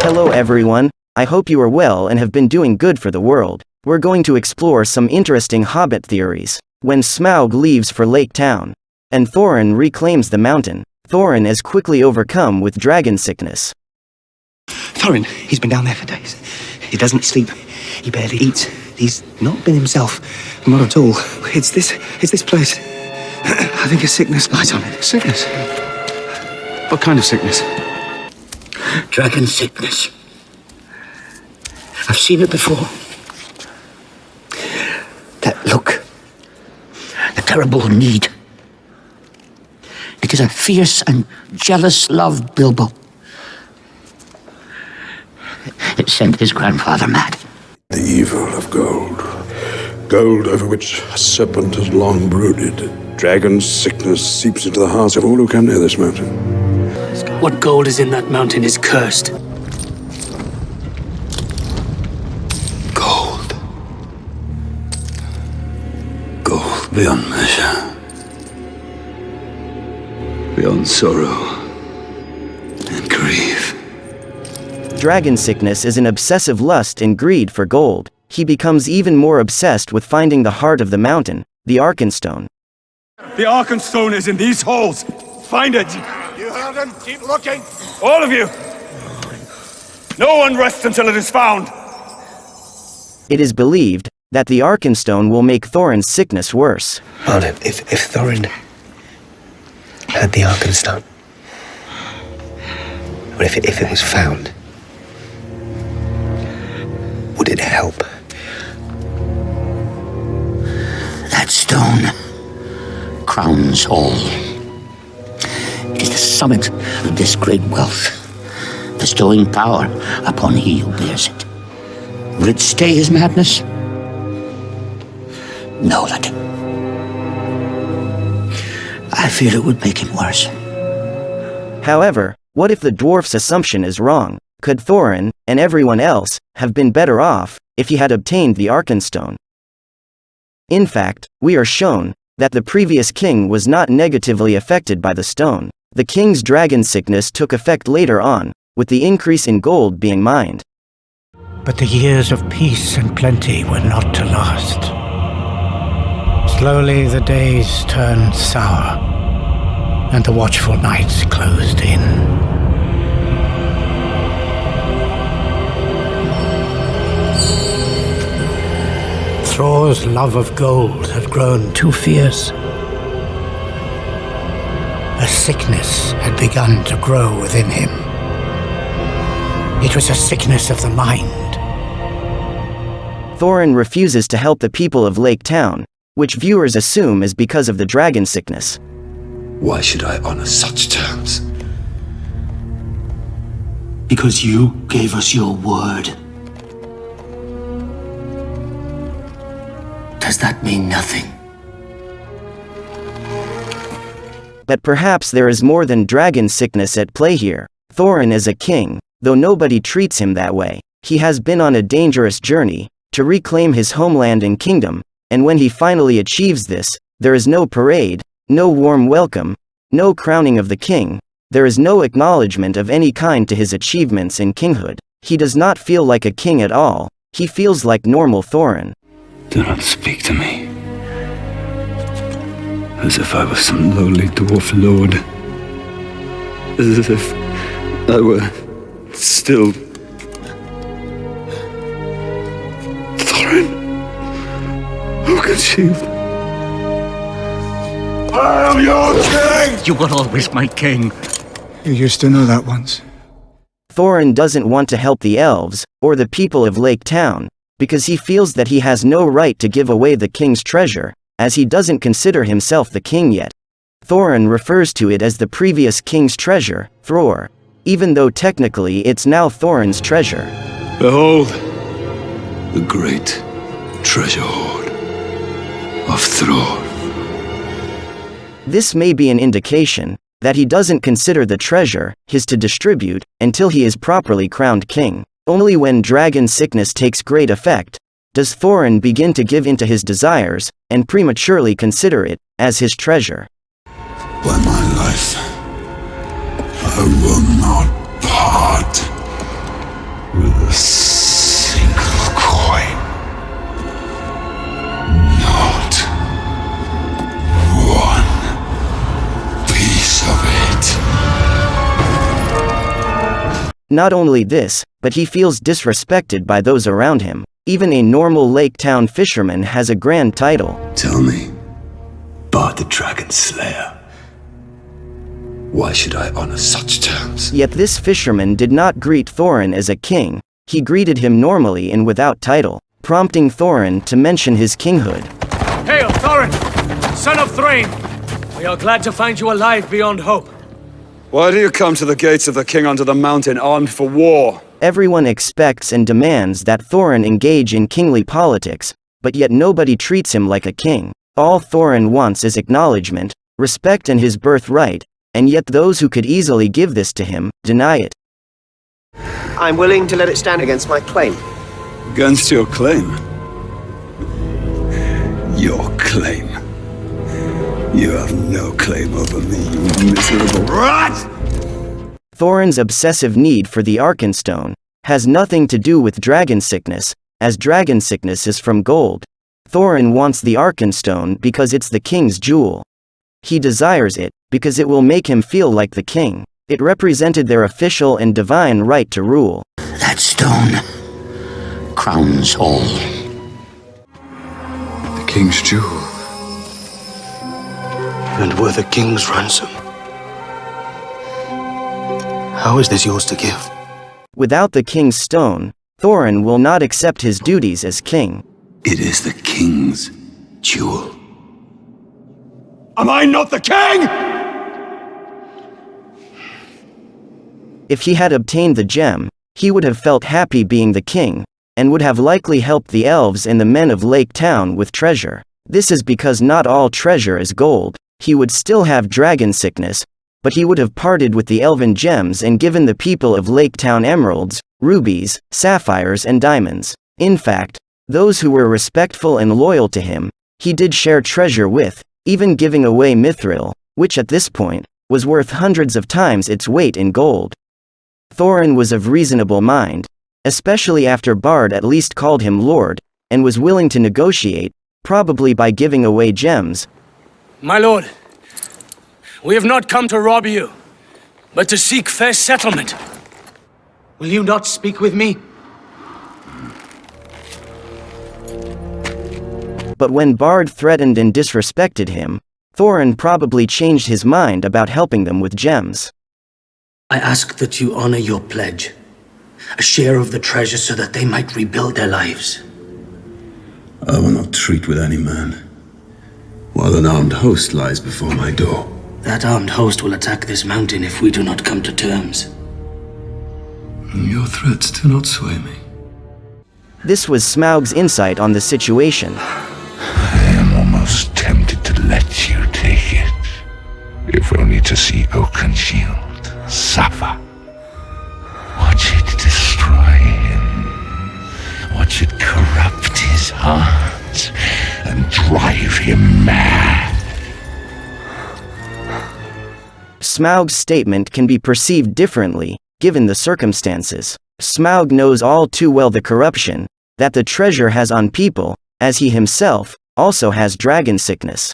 Hello everyone, I hope you are well and have been doing good for the world. We're going to explore some interesting Hobbit theories. When Smaug leaves for Lake Town, and Thorin reclaims the mountain, Thorin is quickly overcome with dragon sickness. Thorin, he's been down there for days. He doesn't sleep. He barely eats. He's not been himself. Not at all. It's this place. I think a sickness lies on it. Sickness? What kind of sickness? Dragon sickness. I've seen it before. That look. The terrible need. It is a fierce and jealous love, Bilbo. It sent his grandfather mad. The evil of gold. Gold over which a serpent has long brooded. Dragon sickness seeps into the hearts of all who come near this mountain. What gold is in that mountain is cursed. Gold. Gold beyond measure. Beyond sorrow and grief. Dragon sickness is an obsessive lust and greed for gold. He becomes even more obsessed with finding the heart of the mountain, the Arkenstone. The Arkenstone is in these holes. Find it. You heard him. Keep looking. All of you. No one rests until it is found. It is believed that the Arkenstone will make Thorin's sickness worse. Arno, if Thorin had the Arkenstone, or if it was found, would it help? That stone crowns all. It is the summit of this great wealth, bestowing power upon he who bears it. Will it stay his madness? No, lad. I fear it would make him worse. However, what if the dwarf's assumption is wrong? Could Thorin, and everyone else, have been better off if he had obtained the Arkenstone? In fact, we are shown that the previous king was not negatively affected by the stone. The king's dragon sickness took effect later on, with the increase in gold being mined. But the years of peace and plenty were not to last. Slowly the days turned sour, and the watchful nights closed in. Thror's love of gold had grown too fierce. A sickness had begun to grow within him. It was a sickness of the mind. Thorin refuses to help the people of Lake Town, which viewers assume is because of the dragon sickness. Why should I honor such terms? Because you gave us your word. Does that mean nothing? But perhaps there is more than dragon sickness at play here. Thorin is a king, though nobody treats him that way. He has been on a dangerous journey to reclaim his homeland and kingdom, and when he finally achieves this, there is no parade, no warm welcome, no crowning of the king. There is no acknowledgement of any kind to his achievements in kinghood. He does not feel like a king at all. He feels like normal Thorin. Do not speak to me as if I was some lowly dwarf lord. As if I were still Thorin. Who can shield? I am your king! You were always my king. You used to know that once. Thorin doesn't want to help the elves, or the people of Lake Town, because he feels that he has no right to give away the king's treasure, as he doesn't consider himself the king yet. Thorin refers to it as the previous king's treasure, Thror, even though technically it's now Thorin's treasure. Behold, the great treasure hoard of Thror. This may be an indication that he doesn't consider the treasure his to distribute until he is properly crowned king. Only when dragon sickness takes great effect does Thorin begin to give in to his desires and prematurely consider it as his treasure. By my life, I will not part. Not only this, but he feels disrespected by those around him. Even a normal lake town fisherman has a grand title. Tell me, Bard the Dragon Slayer, why should I honor such terms? Yet this fisherman did not greet Thorin as a king, he greeted him normally and without title, prompting Thorin to mention his kinghood. Hail, Thorin, son of Thrain! We are glad to find you alive beyond hope. Why do you come to the gates of the king under the mountain armed for war? Everyone expects and demands that Thorin engage in kingly politics, but yet nobody treats him like a king. All Thorin wants is acknowledgement, respect and his birthright, and yet those who could easily give this to him, deny it. I'm willing to let it stand against my claim. Against your claim? Your claim? You have no claim over me, you miserable rat! Thorin's obsessive need for the Arkenstone has nothing to do with dragon sickness, as dragon sickness is from gold. Thorin wants the Arkenstone because it's the king's jewel. He desires it because it will make him feel like the king. It represented their official and divine right to rule. That stone crowns all. The king's jewel. And worth a king's ransom. How is this yours to give? Without the king's stone, Thorin will not accept his duties as king. It is the king's jewel. Am I not the king? If he had obtained the gem, he would have felt happy being the king, and would have likely helped the elves and the men of Lake Town with treasure. This is because not all treasure is gold. He would still have dragon sickness, but he would have parted with the elven gems and given the people of Lake Town emeralds, rubies, sapphires and diamonds. In fact, those who were respectful and loyal to him, he did share treasure with, even giving away Mithril, which at this point, was worth hundreds of times its weight in gold. Thorin was of reasonable mind, especially after Bard at least called him Lord, and was willing to negotiate, probably by giving away gems. My lord, we have not come to rob you, but to seek fair settlement. Will you not speak with me? But when Bard threatened and disrespected him, Thorin probably changed his mind about helping them with gems. I ask that you honor your pledge, a share of the treasure so that they might rebuild their lives. I will not treat with any man, while an armed host lies before my door. That armed host will attack this mountain if we do not come to terms. Your threats do not sway me. This was Smaug's insight on the situation. I am almost tempted to let you take it, if only to see Oakenshield suffer. Watch it destroy him. Watch it corrupt his heart and drive him mad. Smaug's statement can be perceived differently, given the circumstances. Smaug knows all too well the corruption that the treasure has on people, as he himself also has dragon sickness.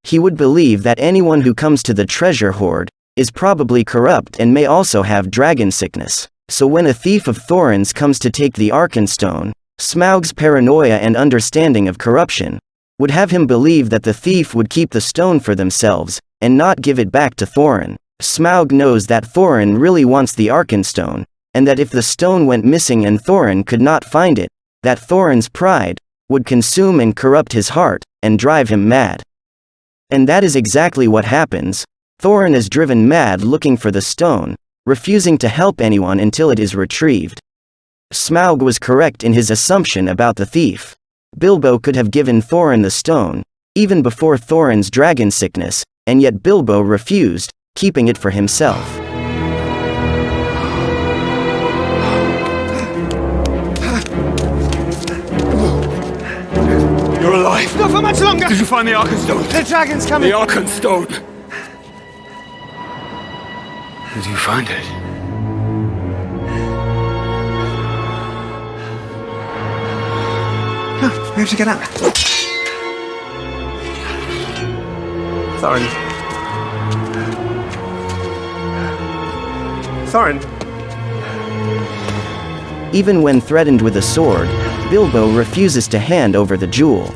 He would believe that anyone who comes to the treasure hoard is probably corrupt and may also have dragon sickness. So when a thief of Thorin's comes to take the Arkenstone, Smaug's paranoia and understanding of corruption would have him believe that the thief would keep the stone for themselves and not give it back to Thorin. Smaug knows that Thorin really wants the Arkenstone, and that if the stone went missing and Thorin could not find it, that Thorin's pride would consume and corrupt his heart and drive him mad. And that is exactly what happens. Thorin is driven mad looking for the stone, refusing to help anyone until it is retrieved. Smaug was correct in his assumption about the thief. Bilbo could have given Thorin the stone, even before Thorin's dragon sickness, and yet Bilbo refused, keeping it for himself. You're alive. Not for much longer! Did you find the Arkenstone? The dragon's coming! The Arkenstone! Did you find it? No, we have to get out. Thorin. Thorin. Even when threatened with a sword, Bilbo refuses to hand over the jewel.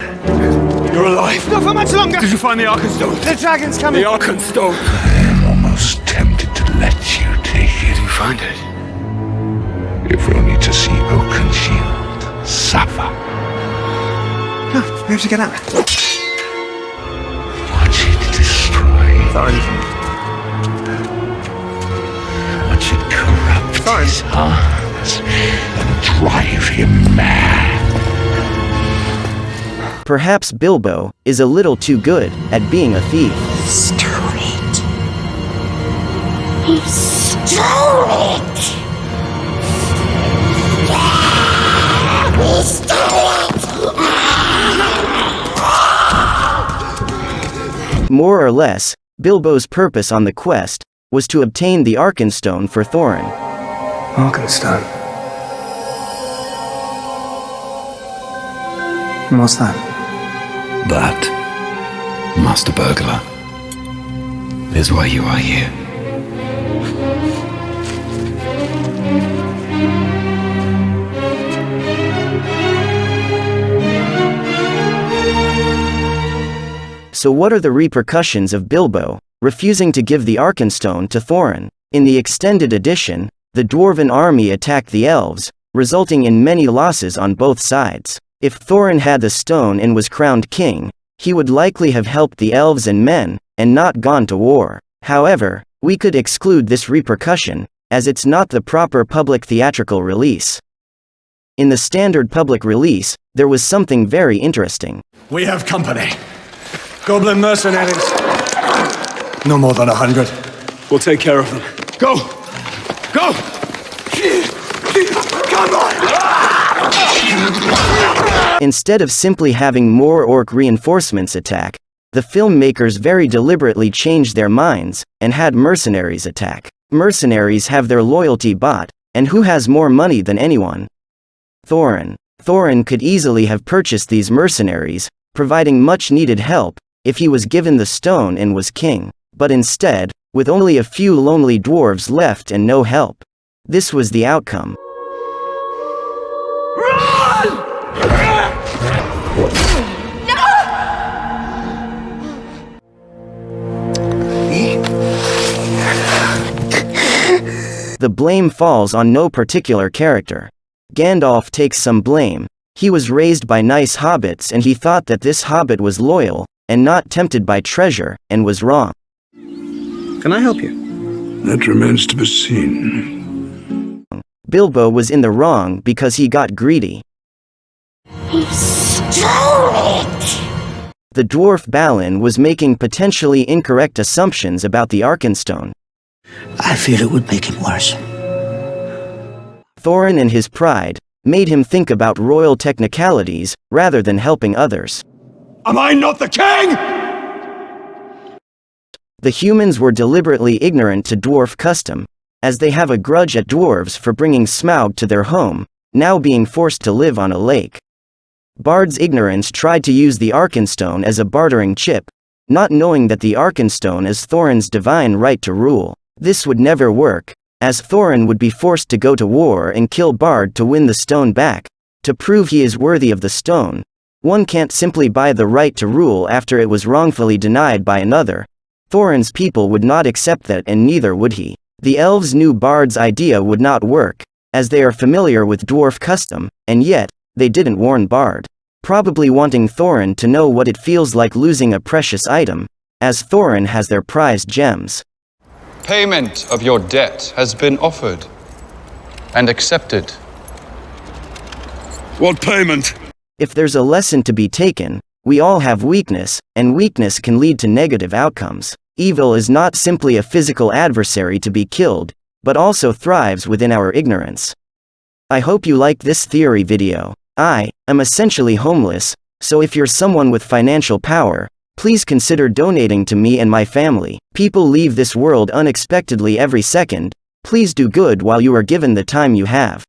You're alive! Not for much longer! Did you find the Arkenstone? The dragon's coming! The Arkenstone! I am almost tempted to let you take it. Did you find it? If only to see Oakenshield suffer. No, we have to get out. Watch it destroy. Thorin. Watch it corrupt Thorin. his heart and drive him mad. Perhaps Bilbo is a little too good at being a thief. He stole it. He stole it. He stole it. More or less, Bilbo's purpose on the quest was to obtain the Arkenstone for Thorin. Arkenstone. What's that? That, Master Burglar, is why you are here. So what are the repercussions of Bilbo refusing to give the Arkenstone to Thorin? In the extended edition, the dwarven army attacked the elves, resulting in many losses on both sides. If Thorin had the stone and was crowned king, he would likely have helped the elves and men, and not gone to war. However, we could exclude this repercussion, as it's not the proper public theatrical release. In the standard public release, there was something very interesting. We have company. Goblin mercenaries. No more than 100. We'll take care of them. Go! Go! Come on! Instead of simply having more orc reinforcements attack, the filmmakers very deliberately changed their minds and had mercenaries attack. Mercenaries have their loyalty bought, and who has more money than anyone? Thorin. Thorin could easily have purchased these mercenaries, providing much needed help, if he was given the stone and was king. But instead, with only a few lonely dwarves left and no help. This was the outcome. The blame falls on no particular character. Gandalf takes some blame. He was raised by nice hobbits and he thought that this hobbit was loyal, and not tempted by treasure, and was wrong. Can I help you? That remains to be seen. Bilbo was in the wrong because he got greedy. He stole it. The dwarf Balin was making potentially incorrect assumptions about the Arkenstone. I fear it would make him worse. Thorin and his pride made him think about royal technicalities rather than helping others. Am I not the king? The humans were deliberately ignorant to dwarf custom, as they have a grudge at dwarves for bringing Smaug to their home, now being forced to live on a lake. Bard's ignorance tried to use the Arkenstone as a bartering chip, not knowing that the Arkenstone is Thorin's divine right to rule. This would never work, as Thorin would be forced to go to war and kill Bard to win the stone back. To prove he is worthy of the stone, one can't simply buy the right to rule after it was wrongfully denied by another. Thorin's people would not accept that, and neither would he. The elves knew Bard's idea would not work, as they are familiar with dwarf custom, and yet, they didn't warn Bard. Probably wanting Thorin to know what it feels like losing a precious item, as Thorin has their prized gems. Payment of your debt has been offered and accepted. What payment? If there's a lesson to be taken, we all have weakness, and weakness can lead to negative outcomes. Evil is not simply a physical adversary to be killed, but also thrives within our ignorance. I hope you liked this theory video. I am essentially homeless, so if you're someone with financial power, please consider donating to me and my family. People leave this world unexpectedly every second. Please do good while you are given the time you have.